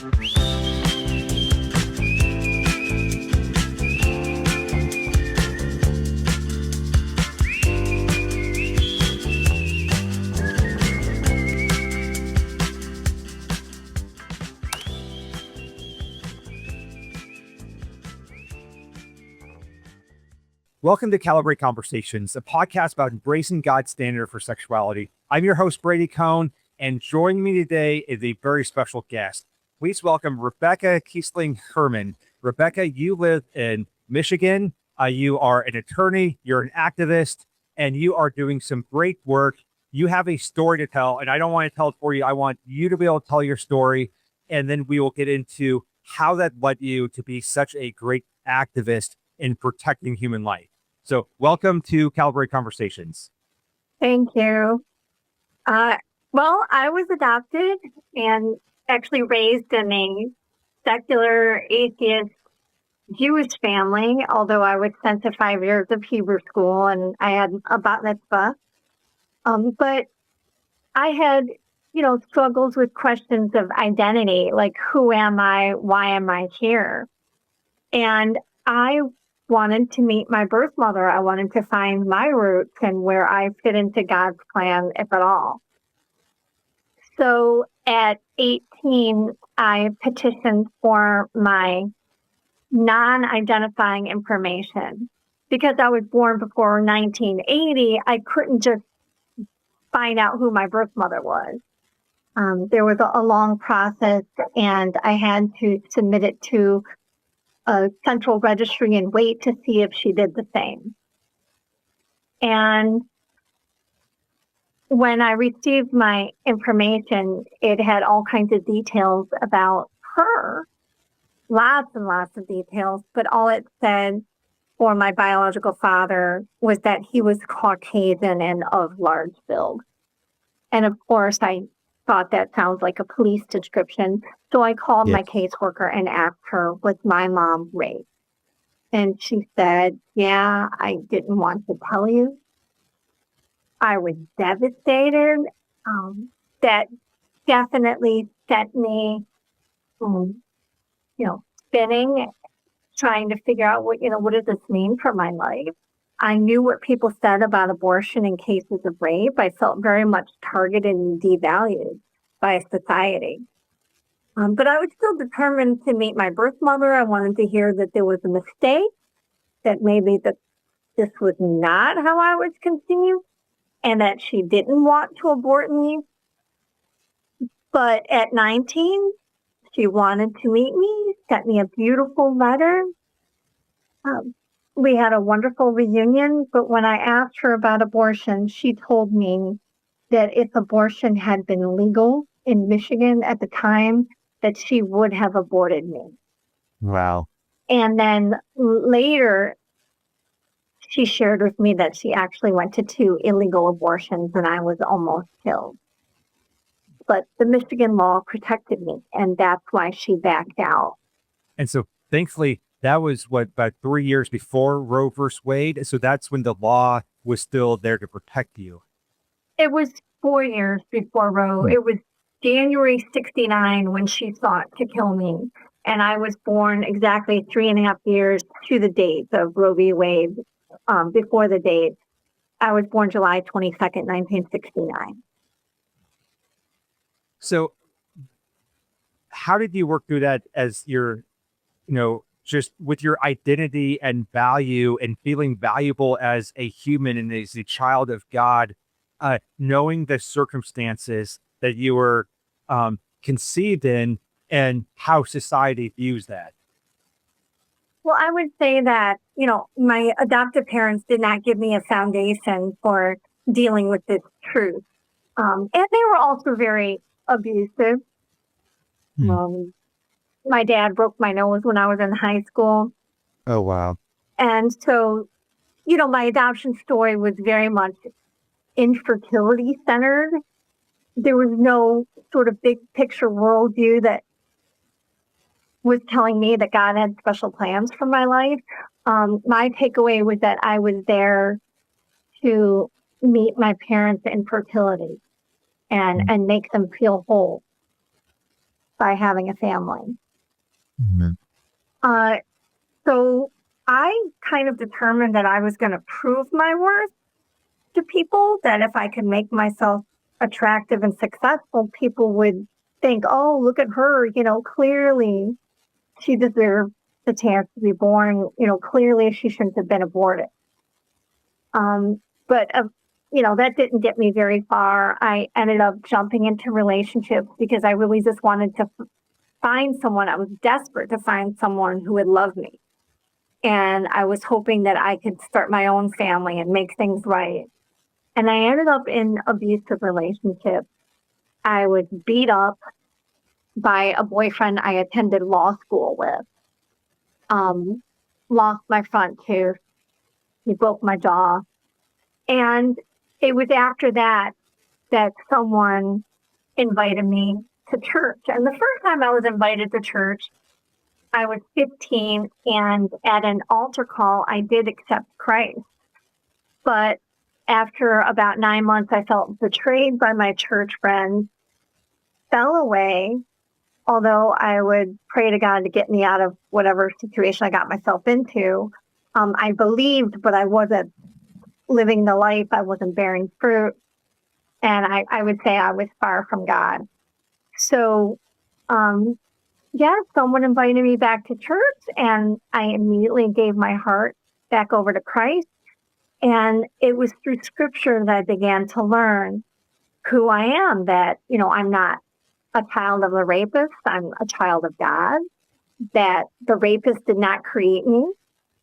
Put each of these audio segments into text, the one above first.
Welcome to Calibrate Conversations, a podcast about embracing God's standard for sexuality. I'm your host, Brady Cohn, and joining me today is a very special guest. Please welcome Rebecca Kiessling Herman. Rebecca, you live in Michigan. You are an attorney, you're an activist, and you are doing some great work. You have a story to tell, and I don't want to tell it for you. I want you to be able to tell your story, and then we will get into how that led you to be such a great activist in protecting human life. So welcome to Calibrate Conversations. Thank you. Well, I was adopted and actually raised in a secular, atheist, Jewish family, although I was sent to 5 years of Hebrew school and I had a bat mitzvah. But I had, struggles with questions of identity, like who am I? Why am I here? And I wanted to meet my birth mother. I wanted to find my roots and where I fit into God's plan, if at all. So at 18, I petitioned for my non-identifying information. Because I was born before 1980, I couldn't just find out who my birth mother was. There was a long process, and I had to submit it to a central registry and wait to see if she did the same. And when I received my information, it had all kinds of details about her, lots and lots of details, but all it said for my biological father was that he was Caucasian and of large build. And of course, I thought that sounds like a police description. So I called my caseworker and asked her, was my mom raped? And she said, yeah, I didn't want to tell you. I was devastated. That definitely set me, spinning, trying to figure out what does this mean for my life? I knew what people said about abortion in cases of rape. I felt very much targeted and devalued by society. But I was still determined to meet my birth mother. I wanted to hear that there was a mistake, that maybe that this was not how I was conceived, and that she didn't want to abort me. But at 19, she wanted to meet me, sent me a beautiful letter. We had a wonderful reunion, but when I asked her about abortion, she told me that if abortion had been legal in Michigan at the time, that she would have aborted me. Wow. And then later, she shared with me that she actually went to 2 illegal abortions and I was almost killed. But the Michigan law protected me, and that's why she backed out. And so thankfully, that was about 3 years before Roe versus Wade. So that's when the law was still there to protect you. It was 4 years before Roe. It was January 69 when she sought to kill me. And I was born exactly 3.5 years to the date of Roe v. Wade. Before the date, I was born July 22nd, 1969. So how did you work through that as your, just with your identity and value and feeling valuable as a human and as a child of God, knowing the circumstances that you were conceived in and how society views that? Well, I would say that, my adoptive parents did not give me a foundation for dealing with this truth. And they were also very abusive. My dad broke my nose when I was in high school. Oh, wow. And so, my adoption story was very much infertility centered. There was no sort of big picture worldview that was telling me that God had special plans for my life. My takeaway was that I was there to meet my parents' infertility and make them feel whole. by having a family. Mm-hmm. So I kind of determined that I was going to prove my worth to people, that if I could make myself attractive and successful, people would think, oh, look at her, clearly she deserved the chance to be born, clearly she shouldn't have been aborted. But that didn't get me very far. I ended up jumping into relationships because I really just wanted to find someone. I was desperate to find someone who would love me. And I was hoping that I could start my own family and make things right. And I ended up in abusive relationships. I was beat up by a boyfriend I attended law school with. Lost my front tooth. He broke my jaw. And it was after that someone invited me to church. And the first time I was invited to church, I was 15, and at an altar call, I did accept Christ. But after about 9 months, I felt betrayed by my church friends, fell away, although I would pray to God to get me out of whatever situation I got myself into. I believed, but I wasn't living the life. I wasn't bearing fruit. And I would say I was far from God. So, someone invited me back to church, and I immediately gave my heart back over to Christ. And it was through scripture that I began to learn who I am, that, I'm not a child of a rapist. I'm a child of God, that the rapist did not create me.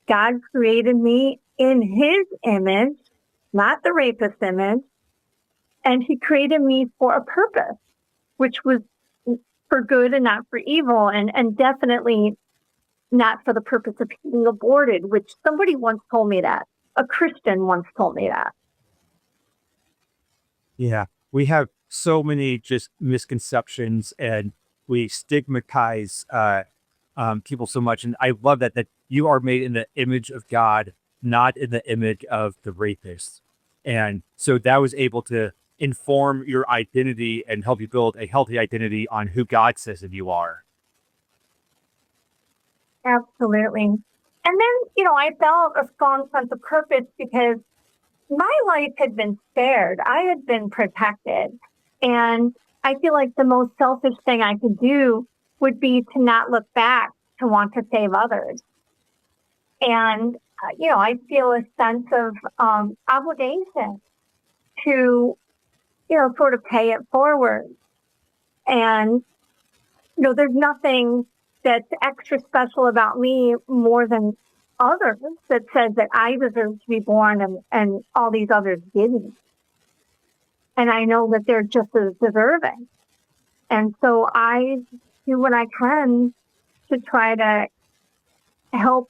God created me in his image, not the rapist image. And he created me for a purpose, which was for good and not for evil, and definitely not for the purpose of being aborted, which somebody once told me that. A Christian once told me that. Yeah, we have so many just misconceptions, and we stigmatize people so much. And I love that you are made in the image of God, not in the image of the rapist. And so that was able to inform your identity and help you build a healthy identity on who God says that you are. Absolutely. And then, I felt a strong sense of purpose because my life had been spared. I had been protected. And I feel like the most selfish thing I could do would be to not look back, to want to save others. And, I feel a sense of obligation to, sort of pay it forward. And, there's nothing that's extra special about me more than others that says that I deserve to be born and all these others didn't. And I know that they're just as deserving. And so I do what I can to try to help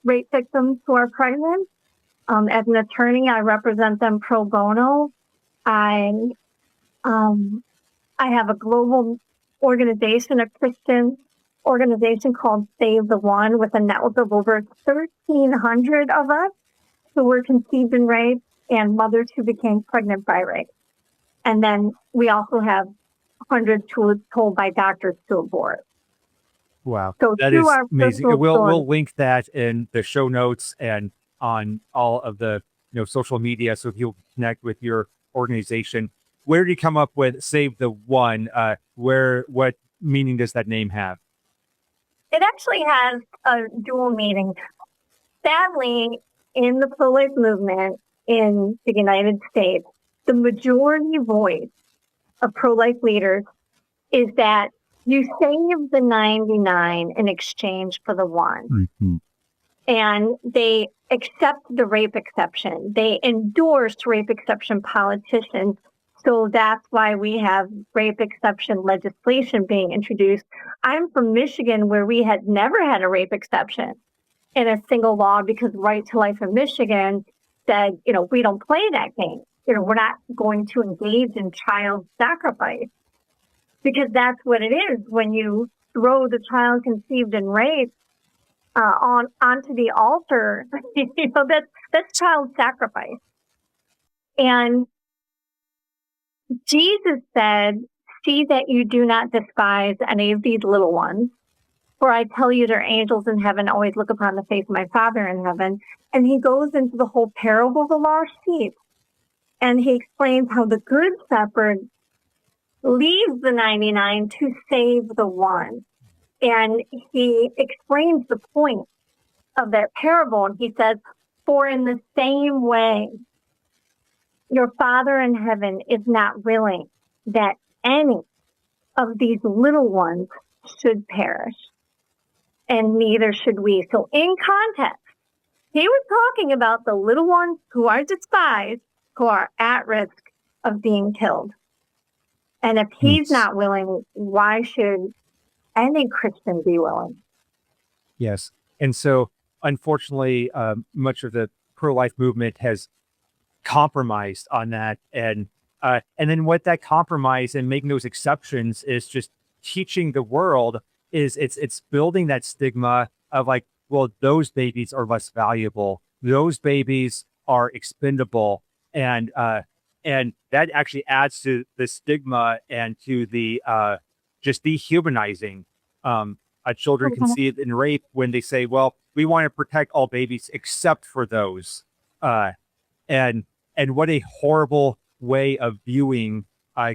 rape victims who are pregnant. As an attorney, I represent them pro bono. I have a global organization, a Christian organization called Save the One, with a network of over 1,300 of us who were conceived in rape and mothers who became pregnant by rape. And then we also have hundreds who were told by doctors to abort. Wow, So that through is our amazing. personal We'll story, link that in the show notes and on all of the social media, so you'll connect with your organization. Where do you come up with Save the One? What meaning does that name have? it actually has a dual meaning. Sadly, in the pro-life movement in the United States, the majority voice of pro-life leaders is that you save the 99 in exchange for the one. Mm-hmm. And they accept the rape exception. They endorse rape exception politicians. So that's why we have rape exception legislation being introduced. I'm from Michigan, where we had never had a rape exception in a single law, because Right to Life in Michigan said, we don't play that game. We're not going to engage in child sacrifice, because that's what it is when you throw the child conceived in rape onto the altar. That's child sacrifice. And Jesus said, see that you do not despise any of these little ones. For I tell you, their angels in heaven always look upon the face of my Father in heaven. And he goes into the whole parable of the lost sheep. And he explains how the good shepherd leaves the 99 to save the one. And he explains the point of that parable. And he says, for in the same way, your Father in heaven is not willing that any of these little ones should perish, and neither should we. So in context, he was talking about the little ones who are despised, who are at risk of being killed. And if he's not willing, why should any Christian be willing? Yes. And so, unfortunately, much of the pro-life movement has compromised on that. And then what that compromise and making those exceptions is just teaching the world is it's building that stigma of like, well, those babies are less valuable. Those babies are expendable. And that actually adds to the stigma and to the just dehumanizing children conceived in rape when they say, well, we want to protect all babies except for those. And what a horrible way of viewing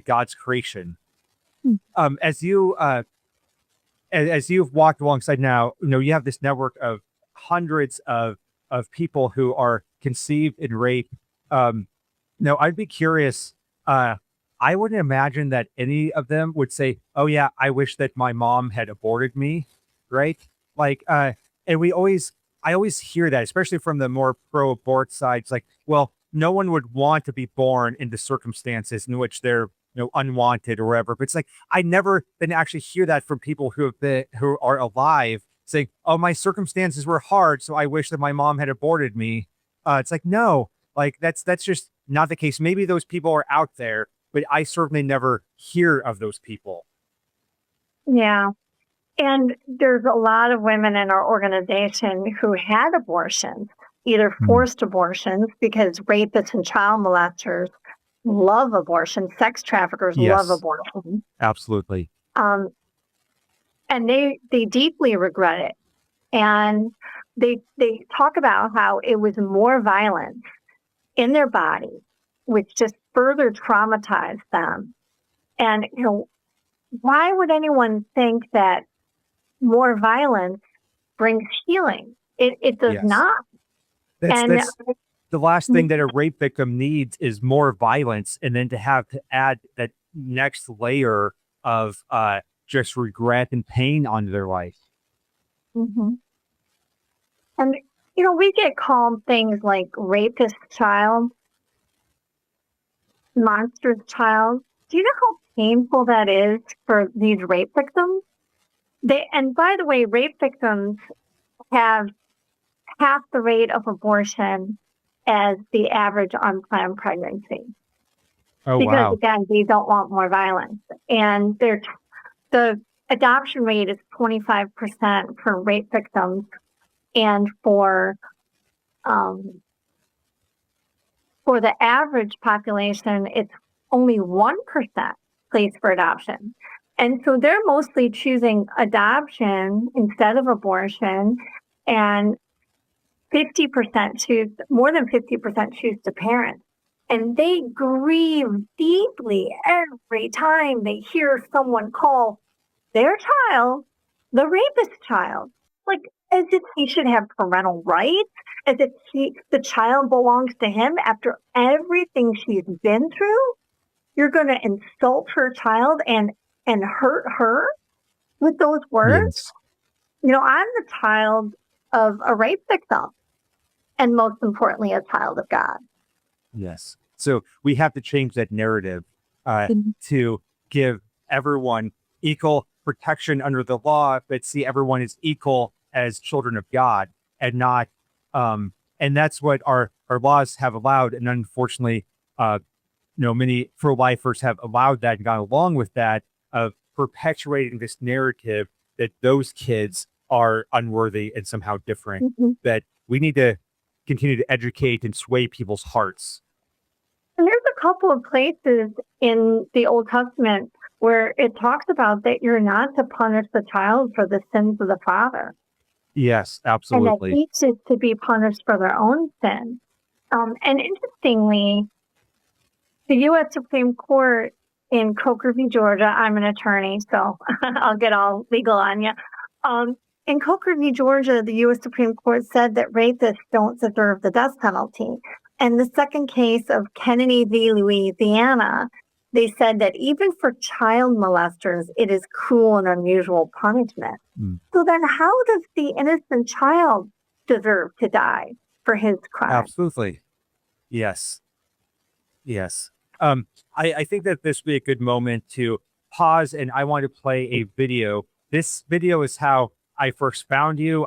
God's creation. As you've walked alongside now, you have this network of hundreds of people who are conceived in rape. Now, I'd be curious. I wouldn't imagine that any of them would say, "Oh yeah, I wish that my mom had aborted me," right? Like, and I always hear that, especially from the more pro-abort side. It's like, well, no one would want to be born into circumstances in which they're unwanted or whatever. But it's like I never then actually hear that from people who are alive saying, "Oh, my circumstances were hard, so I wish that my mom had aborted me." It's like, no, like that's just not the case. Maybe those people are out there, but I certainly never hear of those people. Yeah. And there's a lot of women in our organization who had abortions, either forced abortions, because rapists and child molesters love abortion. Sex traffickers love abortion. Absolutely. And they deeply regret it. And they talk about how it was more violence in their body, which just further traumatized them. And, why would anyone think that more violence brings healing? It does not. That's the last thing that a rape victim needs is more violence, and then to have to add that next layer of just regret and pain onto their life. Mm-hmm. And we get called things like rapist child, monstrous child. Do you know how painful that is for these rape victims? And by the way, rape victims have half the rate of abortion as the average unplanned pregnancy. Oh, because, wow. again, they don't want more violence. And the adoption rate is 25% for rape victims. And for the average population, it's only 1% placed for adoption. And so they're mostly choosing adoption instead of abortion. And 50% more than 50% choose to parent. And they grieve deeply every time they hear someone call their child the rapist child. Like, as if he should have parental rights, as if the child belongs to him after everything she's been through. You're going to insult her child and hurt her with those words? Yes. I'm the child of a rape victim, and most importantly, a child of God. Yes. So we have to change that narrative to give everyone equal protection under the law, but see everyone as equal as children of God, and not and that's what our laws have allowed. And unfortunately, many pro-lifers have allowed that and gone along with that, of perpetuating this narrative that those kids are unworthy and somehow different. That we need to continue to educate and sway people's hearts. And there's a couple of places in the Old Testament where it talks about that you're not to punish the child for the sins of the father, Yes, and that absolutely. each is to be punished for their own sin. And interestingly, the U.S. Supreme Court in Coker v. Georgia, I'm an attorney, so I'll get all legal on you. In Coker v. Georgia, the U.S. Supreme Court said that rapists don't deserve the death penalty. And the second case of Kennedy v. Louisiana, they said that even for child molesters, it is cruel and unusual punishment. So then how does the innocent child deserve to die for his crime? Absolutely. Yes. Yes. I think that this would be a good moment to pause, and I want to play a video. This video is how I first found you.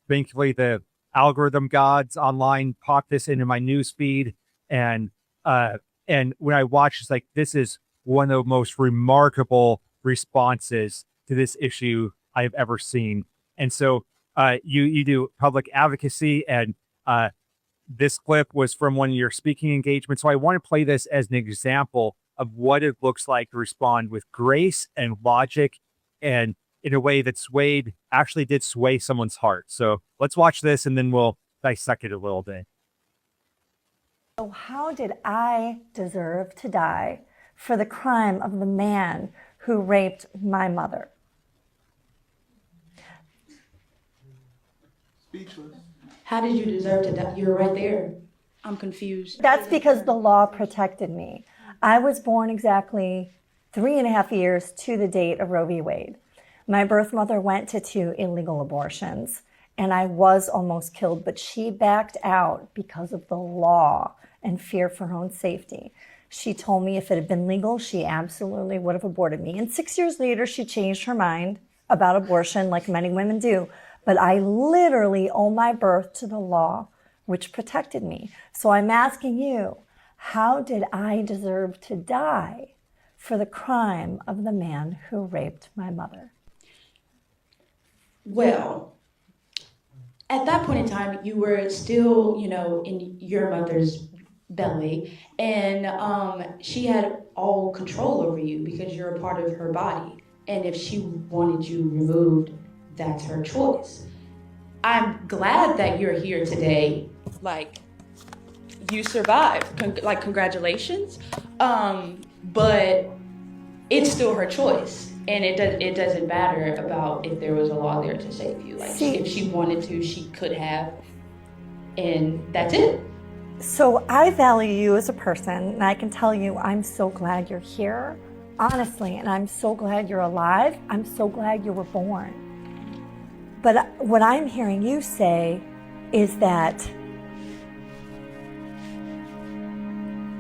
Thankfully, the algorithm gods online popped this into my news feed, and when I watched, it's like, this is one of the most remarkable responses to this issue I've ever seen. And so you do public advocacy, and this clip was from one of your speaking engagements. So I want to play this as an example of what it looks like to respond with grace and logic, and in a way that actually did sway someone's heart. So let's watch this, and then we'll dissect it a little bit. So how did I deserve to die for the crime of the man who raped my mother? Speechless. How did you deserve to die? You're right there. I'm confused. That's because the law protected me. I was born exactly 3.5 years to the date of Roe v. Wade. My birth mother went to 2 illegal abortions, and I was almost killed, but she backed out because of the law and fear for her own safety. She told me if it had been legal, she absolutely would have aborted me. And 6 years later, she changed her mind about abortion, like many women do. But I literally owe my birth to the law, which protected me. So I'm asking you, how did I deserve to die for the crime of the man who raped my mother? Well, at that point in time, you were still, in your mother's belly, and she had all control over you because you're a part of her body. And if she wanted you removed, that's her choice. I'm glad that you're here today. Like, you survived. Congratulations. But it's still her choice. And it doesn't matter about if there was a law there to save you. Like, if she wanted to, she could have. And that's it. So I value you as a person, and I can tell you I'm so glad you're here, honestly, and I'm so glad you're alive. I'm so glad you were born. But what I'm hearing you say is that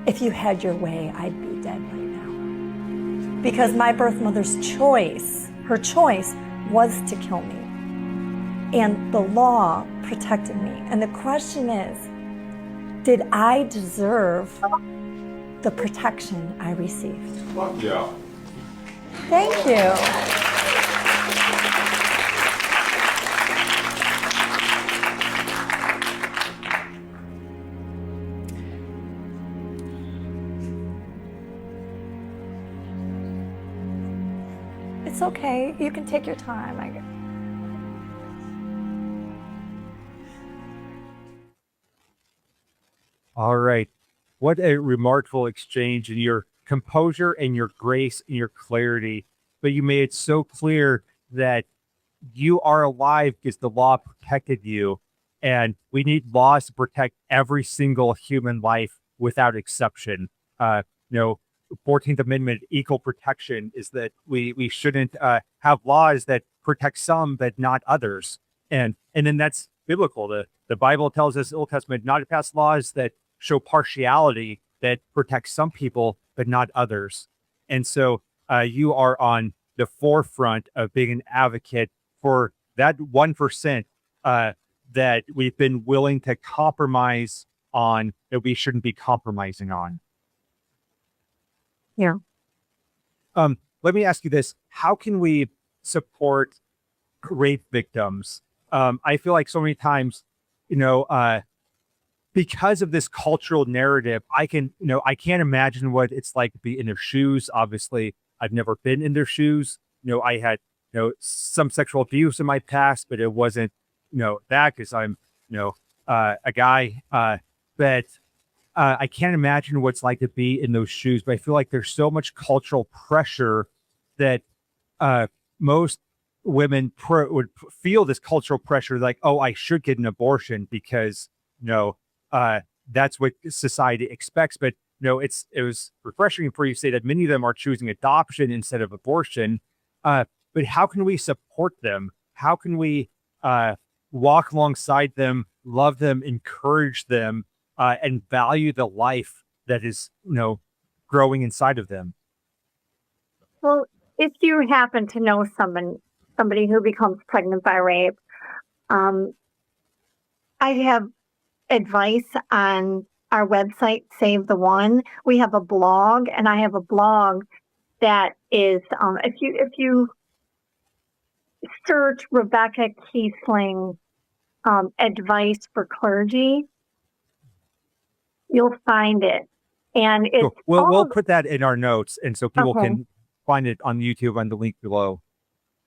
if you had your way, I'd be dead right now. Because my birth mother's choice, her choice was to kill me. And the law protected me. And the question is, did I deserve the protection I received? Fuck yeah. Thank you. It's okay. You can take your time. All right. What a remarkable exchange, in your composure and your grace and your clarity. But you made it so clear that you are alive because the law protected you. And we need laws to protect every single human life without exception. 14th Amendment equal protection is that we shouldn't have laws that protect some but not others. And then that's biblical. The Bible tells us, Old Testament, not to pass laws that show partiality, that protect some people but not others. And so you are on the forefront of being an advocate for that 1% that we've been willing to compromise on, that we shouldn't be compromising on. Yeah. Let me ask you this. How can we support rape victims? I feel like so many times, because of this cultural narrative, I can't imagine what it's like to be in their shoes. Obviously, I've never been in their shoes. I had, some sexual abuse in my past, but it wasn't, that because I'm, a guy. But I can't imagine what it's like to be in those shoes. But I feel like there's so much cultural pressure that most women would feel this cultural pressure, like, oh, I should get an abortion because, that's what society expects. But it was refreshing for you to say that many of them are choosing adoption instead of abortion. But how can we support them? How can we walk alongside them, love them, encourage them, and value the life that is, growing inside of them? Well, if you happen to know somebody who becomes pregnant by rape, I have advice on our website, Save the One. We have a blog, and I have a blog that is, if you search Rebecca Kiessling advice for clergy, you'll find it. And it's Cool. We'll put that in our notes, and so people Okay. can find it on YouTube on the link below.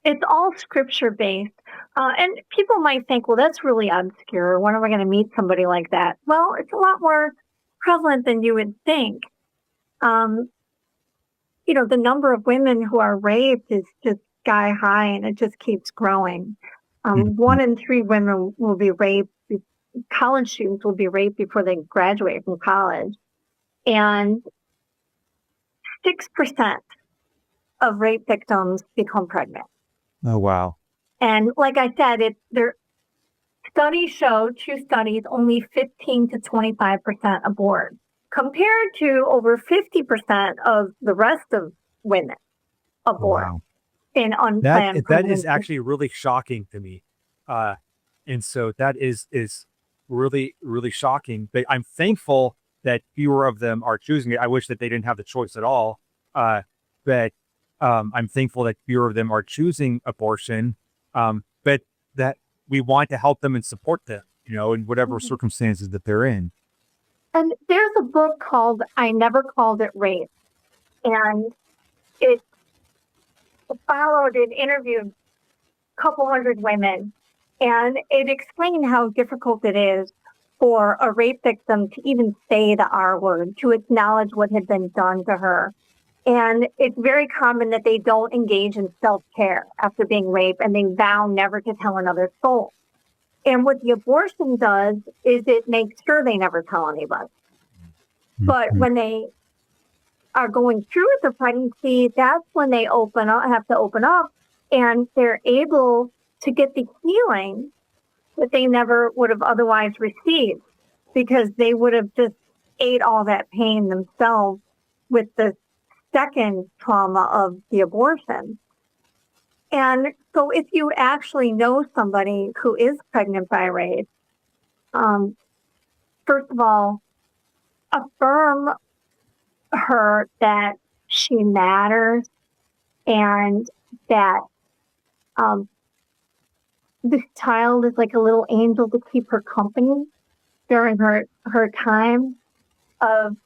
It's all scripture based. And people might think, well, that's really obscure. When am I going to meet somebody like that? Well, it's a lot more prevalent than you would think. The number of women who are raped is just sky high, and it just keeps growing. 1 in 3 women will be raped. College students will be raped before they graduate from college. And 6% of rape victims become pregnant. Oh, wow. And like I said, studies show, 2 studies, only 15 to 25% abort, compared to over 50% of the rest of women abort Wow. in unplanned That is pregnancy. actually really shocking to me. And so that is really, really shocking. But I'm thankful that fewer of them are choosing it. I wish that they didn't have the choice at all. But I'm thankful that fewer of them are choosing abortion. But that we want to help them and support them, in whatever circumstances that they're in. And there's a book called I Never Called It Rape. And it interviewed a couple hundred women. And it explained how difficult it is for a rape victim to even say the R word, to acknowledge what had been done to her. And it's very common that they don't engage in self-care after being raped, and they vow never to tell another soul. And what the abortion does is it makes sure they never tell anybody. But when they are going through with the pregnancy, that's when they have to open up, and they're able to get the healing that they never would have otherwise received, because they would have just ate all that pain themselves with the second trauma of the abortion. And so if you actually know somebody who is pregnant by rape, first of all, affirm her that she matters, and that this child is like a little angel to keep her company during her time of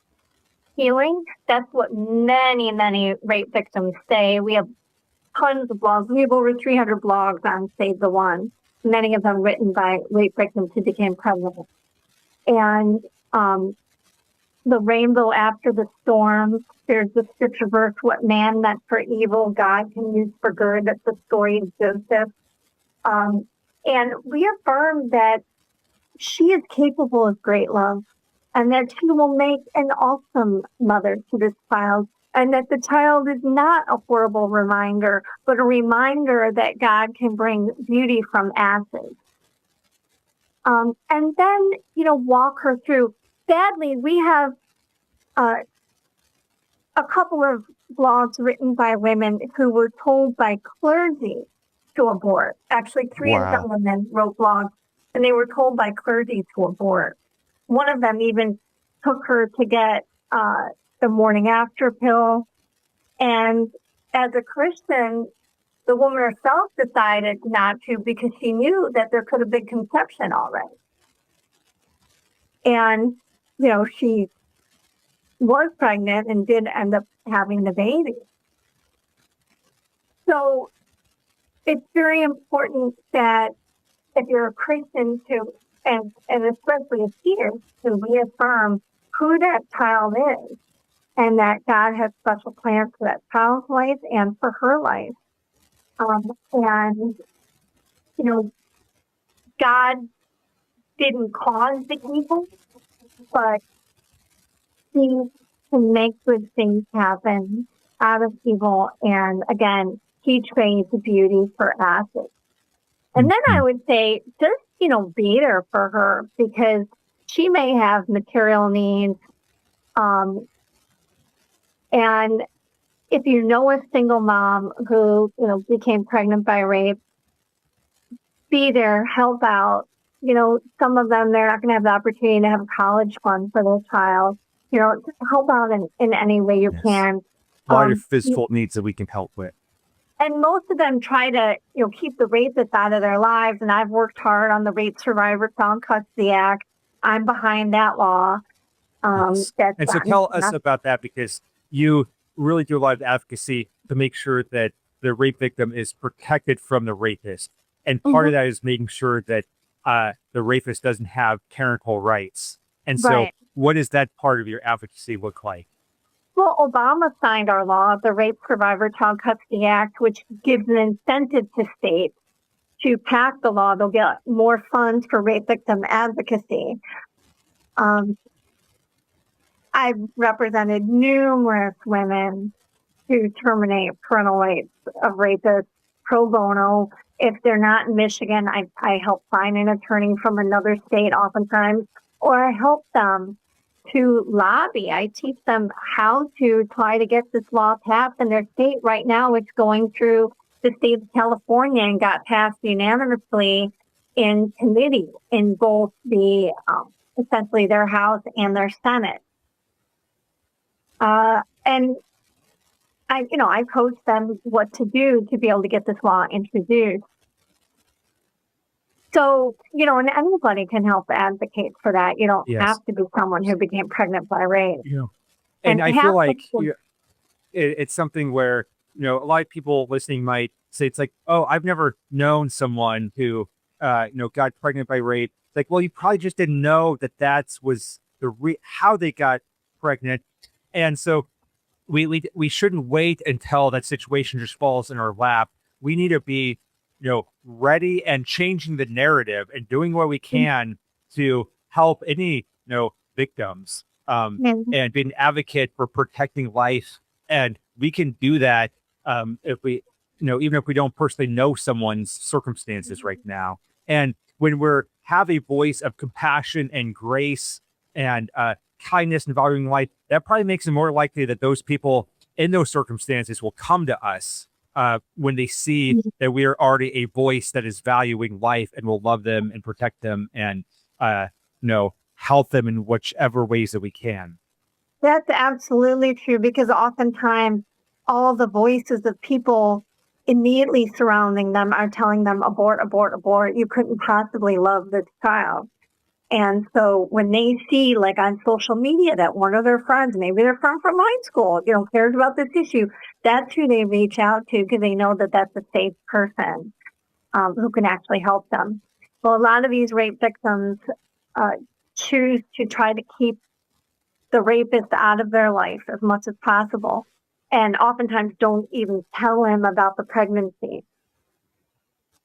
healing. That's what many, many rape victims say. We have tons of blogs. We have over 300 blogs on Save the One, many of them written by rape victims who became pregnant. And the rainbow after the storm, there's the scripture verse, what man meant for evil, God can use for good. That's the story of Joseph. And we affirm that she is capable of great love, and that she will make an awesome mother to this child, and that the child is not a horrible reminder, but a reminder that God can bring beauty from ashes. And then, walk her through. Sadly, we have a couple of blogs written by women who were told by clergy to abort. Actually, 3 of them women wrote blogs, and they were told by clergy to abort. One of them even took her to get the morning after pill. And as a Christian, the woman herself decided not to, because she knew that there could have been conception already. And, she was pregnant and did end up having the baby. So it's very important that if you're a Christian and especially a seer, to reaffirm who that child is and that God has special plans for that child's life and for her life. And, God didn't cause the evil, but He can make good things happen out of evil. And again, He trades beauty for ashes. And then I would say, just, be there for her, because she may have material needs. And if you know a single mom who, became pregnant by rape, be there, help out. Some of them, they're not going to have the opportunity to have a college fund for their child. Just help out in any way you can. A lot of physical needs that we can help with. And most of them try to, keep the rapists out of their lives. And I've worked hard on the Rape Survivor Child Custody Act. I'm behind that law. Yes. And so tell us about that, because you really do a lot of advocacy to make sure that the rape victim is protected from the rapist. And part of that is making sure that the rapist doesn't have parental rights. And so what does that part of your advocacy look like? Well, Obama signed our law, the Rape Survivor Child Custody Act, which gives an incentive to states to pass the law. They'll get more funds for rape victim advocacy. I've represented numerous women to terminate parental rights of rapists pro bono. If they're not in Michigan, I help find an attorney from another state oftentimes, or I help them to lobby. I teach them how to try to get this law passed in their state. Right now, it's going through the state of California and got passed unanimously in committee in both the essentially their House and their Senate. And I coach them what to do to be able to get this law introduced. So, and anybody can help advocate for that. You don't have to be someone who became pregnant by rape. Yeah. And I feel like it's something where, a lot of people listening might say, it's like, oh, I've never known someone who, got pregnant by rape. It's like, well, you probably just didn't know that was how they got pregnant. And so we shouldn't wait until that situation just falls in our lap. We need to be, ready and changing the narrative and doing what we can to help any, victims, and be an advocate for protecting life. And we can do that if we, even if we don't personally know someone's circumstances right now. And when have a voice of compassion and grace and kindness and valuing life, that probably makes it more likely that those people in those circumstances will come to us when they see that we are already a voice that is valuing life and will love them and protect them and help them in whichever ways that we can. That's absolutely true, because oftentimes all the voices of people immediately surrounding them are telling them, abort, abort, abort. You couldn't possibly love this child. And so when they see, like on social media, that one of their friends, maybe their friend from high school, cares about this issue, that's who they reach out to, because they know that that's a safe person who can actually help them. Well, a lot of these rape victims choose to try to keep the rapist out of their life as much as possible, and oftentimes don't even tell him about the pregnancy.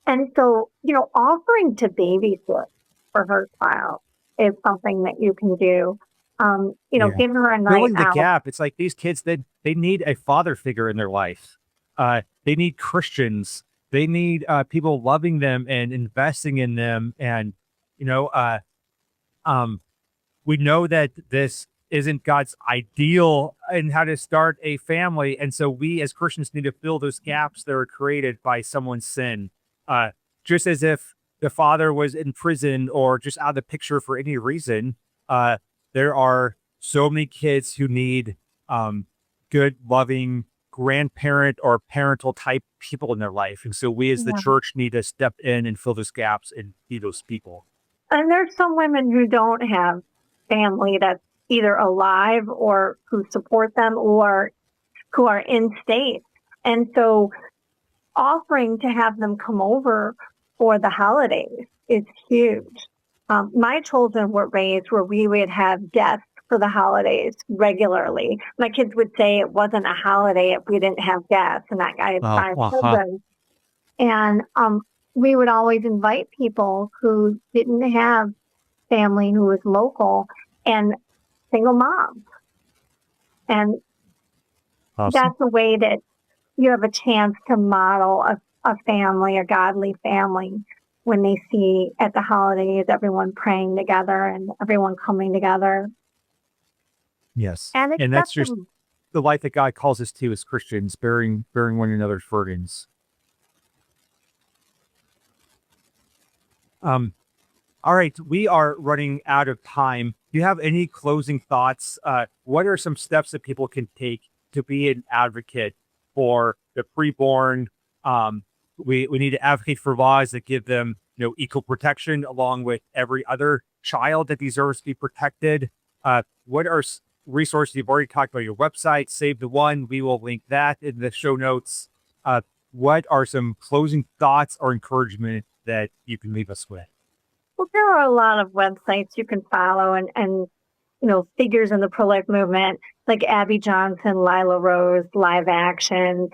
And so, offering to babysit for her child is something that you can do. Give her a night filling the out. gap. It's like these kids, they need a father figure in their life. They need Christians. They need people loving them and investing in them. And, we know that this isn't God's ideal in how to start a family. And so we as Christians need to fill those gaps that are created by someone's sin. Just as if the father was in prison or just out of the picture for any reason, there are so many kids who need good, loving grandparent or parental type people in their life. And so we as the church need to step in and fill those gaps and be those people. And there's some women who don't have family that's either alive or who support them or who are in state. And so offering to have them come over for the holidays is huge. My children were raised where we would have guests for the holidays regularly. My kids would say it wasn't a holiday if we didn't have guests, and I had 5 children. And we would always invite people who didn't have family who was local and single moms. And that's a way that you have a chance to model a family, a godly family, when they see at the holidays everyone praying together and everyone coming together. Yes. And that's just the life that God calls us to as Christians, bearing one another's burdens. All right, we are running out of time. Do you have any closing thoughts? What are some steps that people can take to be an advocate for the preborn? We need to advocate for laws that give them, equal protection along with every other child that deserves to be protected. What are resources? You've already talked about your website, Save the One. We will link that in the show notes. What are some closing thoughts or encouragement that you can leave us with? Well, there are a lot of websites you can follow and figures in the pro-life movement like Abby Johnson, Lila Rose, Live Action,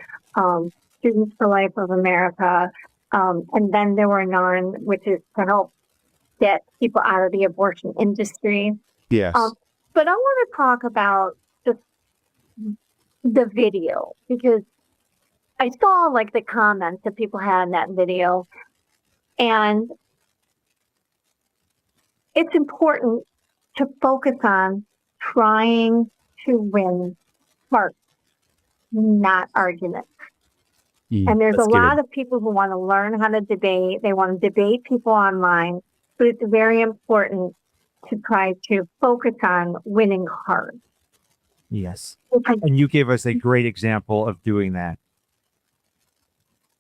Students for Life of America, and then there were none, which is to help get people out of the abortion industry. Yes. But I want to talk about just the video, because I saw the comments that people had in that video, and it's important to focus on trying to win hearts, not arguments. And there's a lot of people who want to learn how to debate. They want to debate people online, but it's very important to try to focus on winning hearts. Yes. And you gave us a great example of doing that.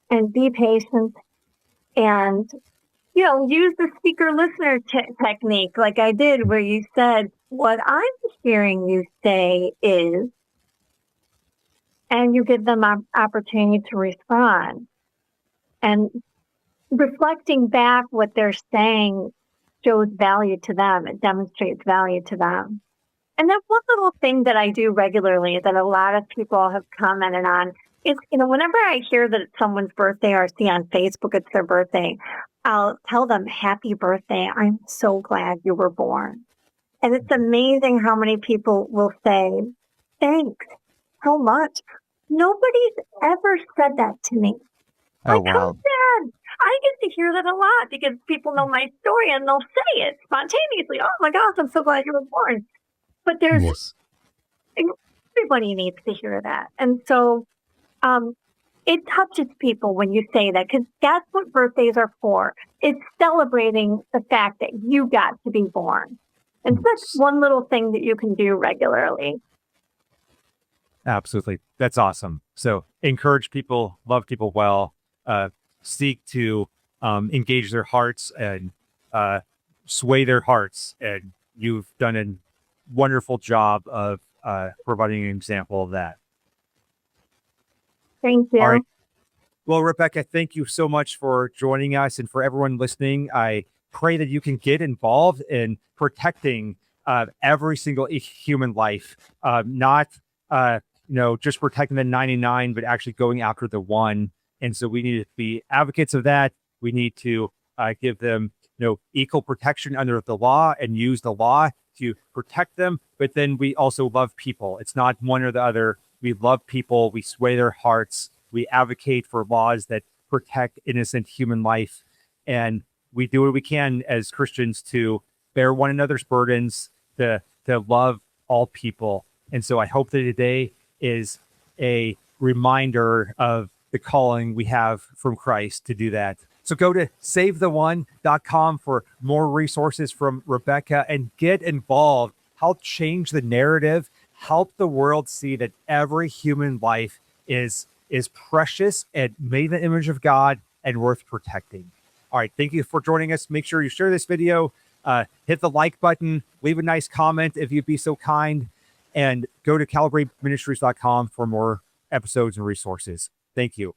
And be patient and, use the speaker listener technique like I did, where you said, what I'm hearing you say is, and you give them an opportunity to respond. And reflecting back what they're saying shows value to them. It demonstrates value to them. And that's one little thing that I do regularly that a lot of people have commented on is, whenever I hear that it's someone's birthday or see on Facebook it's their birthday, I'll tell them, happy birthday. I'm so glad you were born. And it's amazing how many people will say, thanks so much. Nobody's ever said that to me. Oh, wow. I get to hear that a lot because people know my story and they'll say it spontaneously. Oh my gosh, I'm so glad you were born. But everybody needs to hear that. And so it touches people when you say that, because that's what birthdays are for. It's celebrating the fact that you got to be born. And so that's one little thing that you can do regularly. Absolutely. That's awesome. So encourage people, love people well, seek to engage their hearts and sway their hearts. And you've done a wonderful job of providing an example of that. Thank you. All right. Well, Rebecca, thank you so much for joining us. And for everyone listening, I pray that you can get involved in protecting every single human life, not just protecting the 99, but actually going after the one. And so we need to be advocates of that. We need to give them equal protection under the law and use the law to protect them. But then we also love people. It's not one or the other. We love people. We sway their hearts. We advocate for laws that protect innocent human life. And we do what we can as Christians to bear one another's burdens, to love all people. And so I hope that today is a reminder of the calling we have from Christ to do that. So go to savetheone.com for more resources from Rebecca and get involved. Help change the narrative. Help the world see that every human life is precious and made in the image of God and worth protecting. All right. Thank you for joining us. Make sure you share this video, hit the like button, leave a nice comment if you'd be so kind, and go to calibrateministries.com for more episodes and resources. Thank you.